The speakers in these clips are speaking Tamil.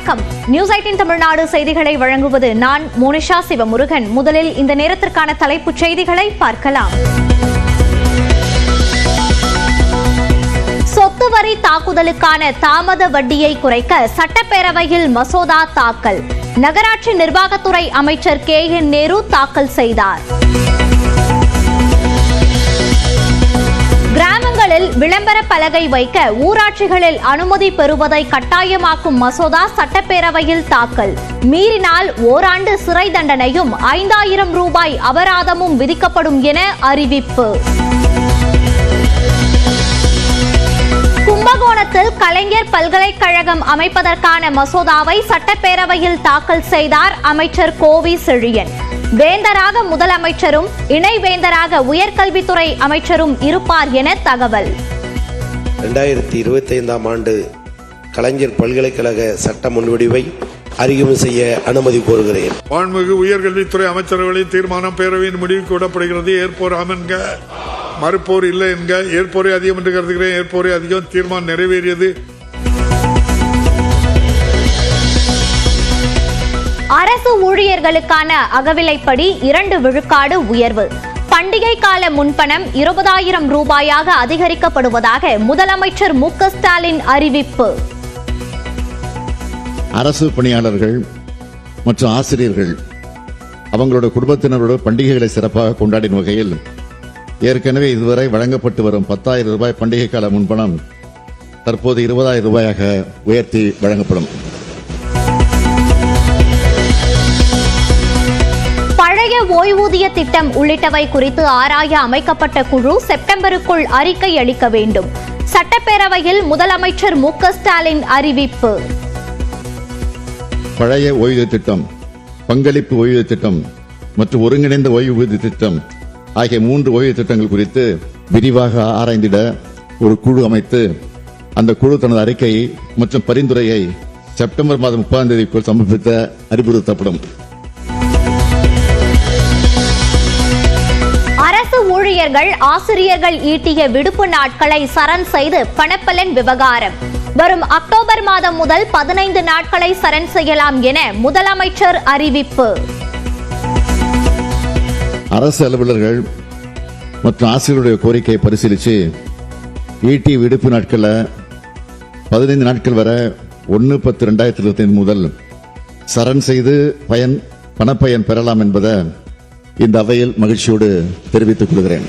வணக்கம். நியூஸ் 18 தமிழ்நாடு செய்திகளை வழங்குவது நான் மோனிஷா சிவமுருகன். முதலில் இந்த நேரத்திற்கான தலைப்புச் செய்திகளை பார்க்கலாம். சொத்து வரி தாக்குதலுக்கான தாமத வட்டியை குறைக்க சட்டப்பேரவையில் மசோதா தாக்கல். நகராட்சி நிர்வாகத்துறை அமைச்சர் KN நேரு தாக்கல் செய்தார். கிராமங்களில் விளம்பர பலகை வைக்க ஊராட்சிகளில் அனுமதி பெறுவதை கட்டாயமாக்கும் மசோதா சட்டப்பேரவையில் தாக்கல். மீறினால் ஓராண்டு சிறை தண்டனையும் 5000 ரூபாய் அபராதமும் விதிக்கப்படும் என அறிவிப்பு. கும்பகோணத்தில் கலைஞர் பல்கலைக்கழகம் அமைப்பதற்கான மசோதாவை சட்டப்பேரவையில் தாக்கல் செய்தார் அமைச்சர் கோவி செழியன். வேந்தராக முதலமைச்சரும் இணை வேந்தராக உயர்கல்வித்துறை அமைச்சரும் இருப்பார் என தகவல். 2025ஆம் ஆண்டு கலைஞர் பல்கலைக்கழக சட்ட முன்வடிவை அறிமுகம் செய்ய அனுமதி கோருகிறேன். மாண்புமிகு உயர்கல்வித்துறை அமைச்சர்களின் தீர்மானம் பேரவையின் முடிவுக்கு விடப்படுகிறது. ஏற்போர் ஆம் என்க, மறுப்போர் இல்லை என்க. ஏற்போரை அதிகம் என்று கருதுகிறேன். ஏற்போரை அதிகம். தீர்மானம் நிறைவேறியது. அரசு ஊழியர்களுக்கான அகவிலைப்படி 2 விழுக்காடு உயர்வு. பண்டிகை கால முன்பணம் 20,000 ரூபாயாக அதிகரிக்கப்படுவதாக முதலமைச்சர் MK ஸ்டாலின் அறிவிப்பு. அரசு பணியாளர்கள் மற்றும் ஆசிரியர்கள் அவங்களோட குடும்பத்தினரோட பண்டிகைகளை சிறப்பாக கொண்டாடின வகையில் ஏற்கனவே இதுவரை வழங்கப்பட்டு வரும் 10,000 ரூபாய் பண்டிகை கால முன்பணம் தற்போது 20,000 ரூபாயாக உயர்த்தி வழங்கப்படும். பழைய ஓய்வூதிய திட்டம் உள்ளிட்டவை குறித்து ஆராய அமைக்கப்பட்ட குழு செப்டம்பருக்குள் அறிக்கை அளிக்க வேண்டும். சட்டப்பேரவையில் முதலமைச்சர் MK ஸ்டாலின் அறிவிப்பு. பழைய ஓய்வூதிய திட்டம், பங்களிப்பு ஓய்வூதிய திட்டம் மற்றும் ஒருங்கிணைந்த ஓய்வூதிய திட்டம் ஆகிய 3 ஓய்வூதிய திட்டங்கள் குறித்து விரிவாக ஆராய்ந்திட ஒரு குழு அமைத்து அந்த குழு தனது அறிக்கை மற்றும் பரிந்துரையை செப்டம்பர் மாதம் 30ஆம் தேதிக்குள் சமர்ப்பிக்க அறிவுறுத்தப்படும். அரசு ஊழியர்கள் ஆசிரியர்கள் ஈட்டிய விடுப்பு நாட்களை சரண் செய்து பணப்பலன் விவகாரம். வரும் அக்டோபர் மாதம் முதல் 15 நாட்களை சரண் செய்யலாம் என முதலமைச்சர் அறிவிப்பு. அரசு அலுவலர்கள் மற்றும் ஆசிரியர்களுடைய கோரிக்கையை பரிசீலித்து ஈட்டி விடுப்பு நாட்களை 15 நாட்கள் வரை 1/10/2025 முதல் சரண் செய்து பணப்பயன் பெறலாம் என்பதை இந்த அவையில் மகிழ்ச்சியோடு தெரிவித்துக் கொள்கிறேன்.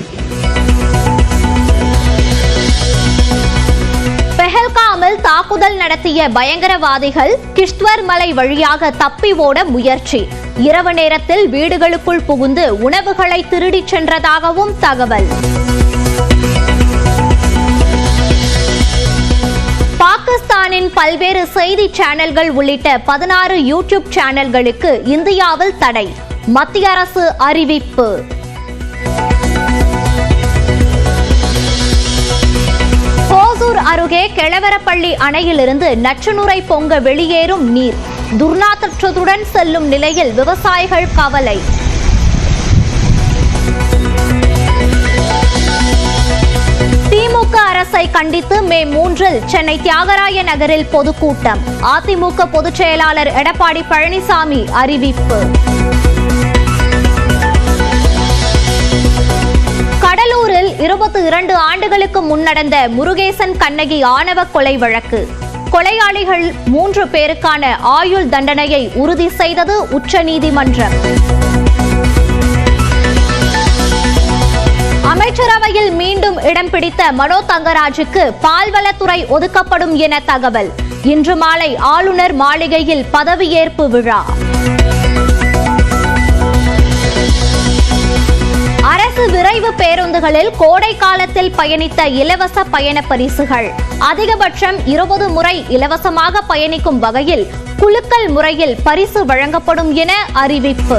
பெஹல்காமில் தாக்குதல் நடத்திய பயங்கரவாதிகள் கிஷ்த்வர் மலை வழியாக தப்பி ஓட முயற்சி. இரவு நேரத்தில் வீடுகளுக்குள் புகுந்து உணவுகளை திருடிச் சென்றதாகவும் தகவல். பாகிஸ்தானின் பல்வேறு செய்தி சேனல்கள் உள்ளிட்ட 16 யூடியூப் சேனல்களுக்கு இந்தியாவில் தடை. மத்திய அரசு அறிவிப்பு. கோசூர் அருகே கெளவரப்பள்ளி அணையிலிருந்து நச்சுநுரை பொங்க வெளியேறும் நீர். துர்நாற்றத்துடன் செல்லும் நிலையில் விவசாயிகள் கவலை. திமுக அரசை கண்டித்து மே 3 சென்னை தியாகராய நகரில் பொதுக்கூட்டம். அதிமுக பொதுச் செயலாளர் எடப்பாடி பழனிசாமி அறிவிப்பு. கடலூரில் 22 ஆண்டுகளுக்கு முன் நடந்த முருகேசன் கண்ணகி ஆணவ கொலை வழக்கு. கொலையாளிகள் 3 பேருக்கான ஆயுள் தண்டனையை உறுதி செய்தது உச்சநீதிமன்றம். அமைச்சரவையில் மீண்டும் இடம் பிடித்த மனோ தங்கராஜுக்கு பால்வளத்துறை ஒதுக்கப்படும் என தகவல். இன்று மாலை ஆளுநர் மாளிகையில் பதவியேற்பு விழா. அரசு விரைவு பேருந்துகளில் கோடை காலத்தில் பயணித்த இலவச பயண பரிசுகள். அதிகபட்சம் 20 முறை இலவசமாக பயணிக்கும் வகையில் குலுக்கல் முறையில் பரிசு வழங்கப்படும் என அறிவிப்பு.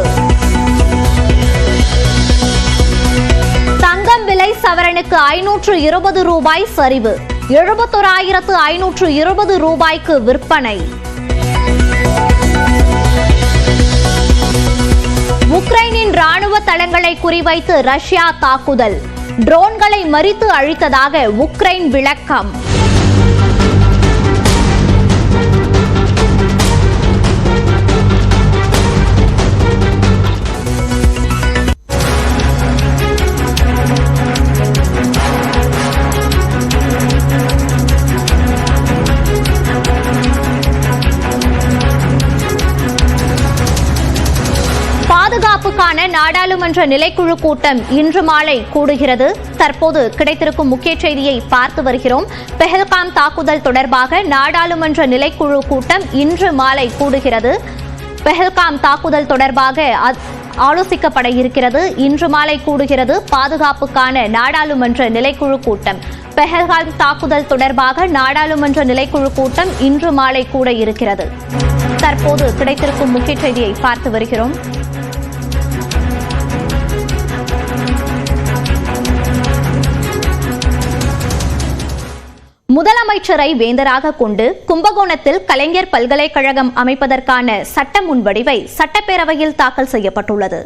தங்கம் விலை சவரனுக்கு 520 ரூபாய் சரிவு. 71,520 ரூபாய்க்கு விற்பனை. உக்ரைனின் ராணுவ தளங்களை குறிவைத்து ரஷ்யா தாக்குதல். ட்ரோன்களை மறித்து அழித்ததாக உக்ரைன் விளக்கம். பாதுகாப்புக்கான நாடாளுமன்ற நிலைக்குழு கூட்டம் இன்று மாலை கூடுகிறது. தற்போது கிடைத்திருக்கும் முக்கிய செய்தியை பார்த்து வருகிறோம். பெஹல்காம் தாக்குதல் தொடர்பாக நாடாளுமன்ற நிலைக்குழு கூட்டம் இன்று மாலை கூடுகிறது. பெஹல்காம் தாக்குதல் தொடர்பாக ஆலோசிக்கப்பட இருக்கிறது. இன்று மாலை கூடுகிறது பாதுகாப்புக்கான நாடாளுமன்ற நிலைக்குழு கூட்டம். பெஹல்காம் தாக்குதல் தொடர்பாக நாடாளுமன்ற நிலைக்குழு கூட்டம் இன்று மாலை கூட இருக்கிறது. தற்போது கிடைத்திருக்கும் முக்கிய செய்தியை பார்த்து வருகிறோம். முதலமைச்சரை வேந்தராக கொண்டு கும்பகோணத்தில் கலைஞர் பல்கலைக்கழகம் அமைப்பதற்கான சட்ட முன்வடிவை சட்டப்பேரவையில் தாக்கல் செய்யப்பட்டுள்ளது.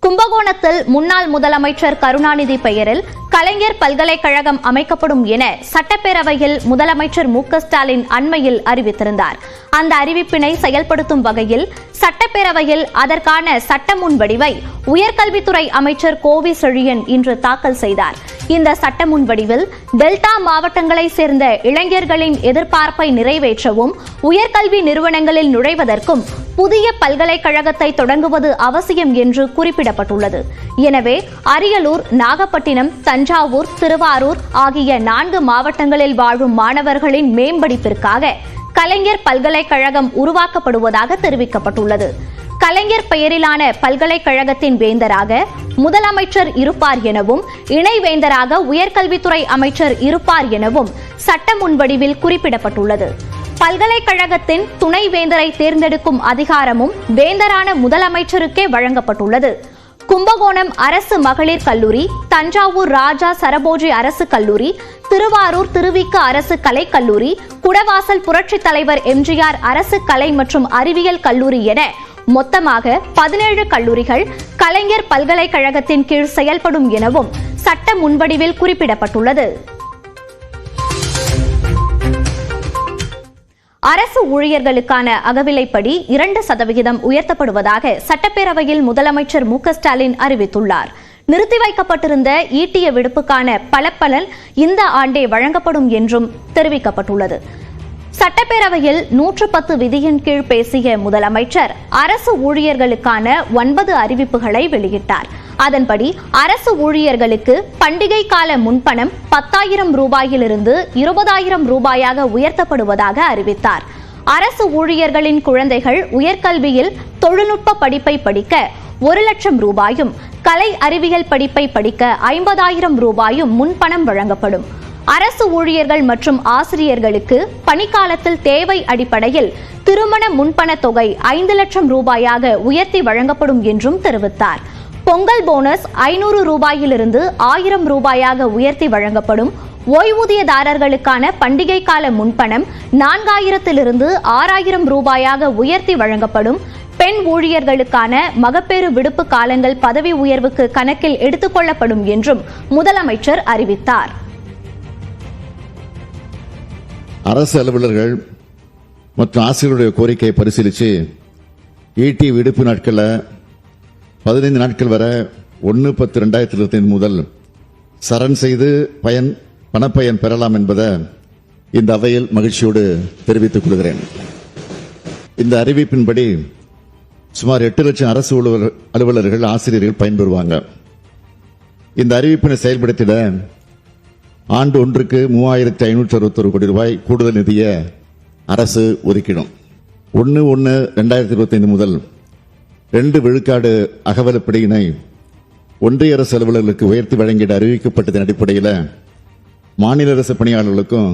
கும்பகோணத்தில் முன்னாள் முதலமைச்சர் கருணாநிதி பெயரில் கலைஞர் பல்கலைக்கழகம் அமைக்கப்படும் என சட்டப்பேரவையில் முதலமைச்சர் மு.க.ஸ்டாலின் அண்மையில் அறிவித்திருந்தார். அந்த அறிவிப்பினை செயல்படுத்தும் வகையில் சட்டப்பேரவையில் அதற்கான சட்ட முன்வடிவை உயர்கல்வித்துறை அமைச்சர் கோவி செழியன் இன்று தாக்கல் செய்தார். இந்த சட்ட முன்வடிவில் டெல்டா மாவட்டங்களை சேர்ந்த இளைஞர்களின் எதிர்பார்ப்பை நிறைவேற்றவும் உயர்கல்வி நிறுவனங்களில் நுழைவதற்கும் புதிய பல்கலைக்கழகத்தை தொடங்குவது அவசியம் என்று குறிப்பிடப்பட்டுள்ளது. எனவே அரியலூர், நாகப்பட்டினம், தஞ்சாவூர், திருவாரூர் ஆகிய 4 மாவட்டங்களில் வாழும் மாணவர்களின் மேம்படிப்பிற்காக கலைஞர் பல்கலைக்கழகம் உருவாக்கப்படுவதாக தெரிவிக்கப்பட்டுள்ளது. கலைஞர் பெயரிலான பல்கலைக்கழகத்தின் வேந்தராக முதலமைச்சர் இருப்பார் எனவும் இணைவேந்தராக உயர்கல்வித்துறை அமைச்சர் இருப்பார் எனவும் சட்ட முன்வடிவில் குறிப்பிடப்பட்டுள்ளது. பல்கலைக்கழகத்தின் துணைவேந்தரை தேர்ந்தெடுக்கும் அதிகாரமும் வேந்தரான முதலமைச்சருக்கே வழங்கப்பட்டுள்ளது. கும்பகோணம் அரசு மகளிர் கல்லூரி, தஞ்சாவூர் ராஜா சரபோஜி அரசு கல்லூரி, திருவாரூர் திருவிக்க அரசு கலைக்கல்லூரி, குடவாசல் புரட்சித் தலைவர் எம்ஜிஆர் அரசு கலை மற்றும் அறிவியல் கல்லூரி என மொத்தமாக 17 கல்லூரிகள் கலைஞர் பல்கலைக்கழகத்தின் கீழ் செயல்படும் எனவும் சட்ட முன்வடிவில் குறிப்பிடப்பட்டுள்ளது. அரசு ஊழியர்களுக்கான அகவிலைப்படி 2% உயர்த்தப்படுவதாக சட்டப்பேரவையில் முதலமைச்சர் மு.க.ஸ்டாலின் அறிவித்துள்ளார். நிறுத்தி வைக்கப்பட்டிருந்த ஈட்டிய விடுப்புக்கான பலப்பலன் இந்த ஆண்டே வழங்கப்படும் என்றும் தெரிவிக்கப்பட்டுள்ளது. சட்டப்பேரவையில் 110 விதியின் கீழ் பேசிய முதலமைச்சர் அரசு ஊழியர்களுக்கான 9 அறிவிப்புகளை வெளியிட்டார். அதன்படி அரசு ஊழியர்களுக்கு பண்டிகை கால முன்பணம் 10,000 ரூபாயிலிருந்து 20,000 ரூபாயாக உயர்த்தப்படுவதாக அறிவித்தார். அரசு ஊழியர்களின் குழந்தைகள் உயர்கல்வியில் தொழில்நுட்ப படிப்பை படிக்க 1 லட்சம் ரூபாயும், கலை அறிவியல் படிப்பை படிக்க 50,000 ரூபாயும் முன்பணம் வழங்கப்படும். அரசு ஊழியர்கள் மற்றும் ஆசிரியர்களுக்கு பணிக்காலத்தில் தேவை அடிப்படையில் திருமண முன்பண தொகை 5 லட்சம் ரூபாயாக உயர்த்தி வழங்கப்படும் என்றும் தெரிவித்தார். பொங்கல் போனஸ் 500 ரூபாயிலிருந்து 1000 ரூபாயாக உயர்த்தி வழங்கப்படும். ஓய்வூதியதாரர்களுக்கான பண்டிகை கால முன்பணம் 4,000 6,000 ரூபாயாக உயர்த்தி வழங்கப்படும். பெண் ஊழியர்களுக்கான மகப்பேறு விடுப்பு காலங்கள் பதவி உயர்வுக்கு கணக்கில் எடுத்துக் கொள்ளப்படும் என்றும் முதலமைச்சர் அறிவித்தார். அரசு அலுவலர்கள் மற்றும் ஆசிரியருடைய கோரிக்கையை பரிசீலித்து ஈட்டி விடுப்பு நாட்களில் 15 நாட்கள் வரை 1/10/2025 முதல் சரண் செய்து பணப்பயன் பெறலாம் என்பதை இந்த அவையில் மகிழ்ச்சியோடு தெரிவித்துக் கொள்கிறேன். இந்த அறிவிப்பின்படி சுமார் 8 லட்சம் அரசு அலுவலர்கள், ஆசிரியர்கள் பயன்பெறுவாங்க. இந்த அறிவிப்பினை செயல்படுத்திட ஆண்டு ஒன்றுக்கு 3,561 கோடி ரூபாய் கூடுதல் நிதியை அரசு ஒதுக்கிடும். 1/1/2025 முதல் 2 விழுக்காடு அகவலப்படியினை ஒன்றிய அரசு அலுவலர்களுக்கு உயர்த்தி வழங்கிட அறிவிக்கப்பட்டதன் அடிப்படையில் மாநில அரசு பணியாளர்களுக்கும்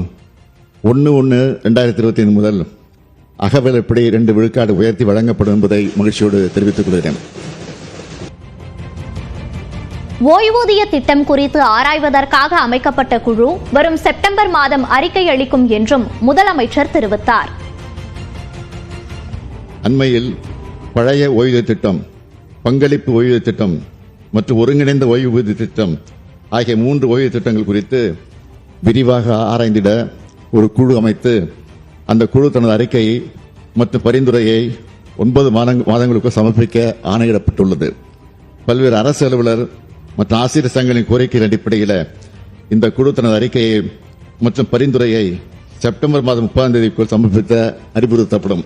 1/1/2025 முதல் அகவலப்படி 2 விழுக்காடு உயர்த்தி வழங்கப்படும் என்பதை மகிழ்ச்சியோடு தெரிவித்துக் கொள்கிறேன். ஓய்வூதிய திட்டம் குறித்து ஆராய்வதற்காக அமைக்கப்பட்ட குழு வரும் செப்டம்பர் மாதம் அறிக்கை அளிக்கும் என்றும் முதலமைச்சர் தெரிவித்தார். அண்மையில் பழைய ஓய்வூதிய திட்டம், பங்களிப்பு ஓய்வூதிய திட்டம் மற்றும் ஒருங்கிணைந்த ஓய்வூதிய திட்டம் ஆகிய 3 ஓய்வூதிய திட்டங்கள் குறித்து விரிவாக ஆராய்ந்திட ஒரு குழு அமைத்து அந்த குழு தனது அறிக்கையை மற்றும் பரிந்துரையை 9 மாதங்களுக்கு சமர்ப்பிக்க ஆணையிடப்பட்டுள்ளது. பல்வேறு அரசு அலுவலர் மற்றும் ஆசிரியர் சங்கங்களின் கோரிக்கையின் அடிப்படையில் இந்த குழு தனது அறிக்கையை மற்றும் பரிந்துரையை செப்டம்பர் மாதம் 30ஆம் தேதிக்குள் சமர்ப்பிக்க அறிவுறுத்தப்படும்.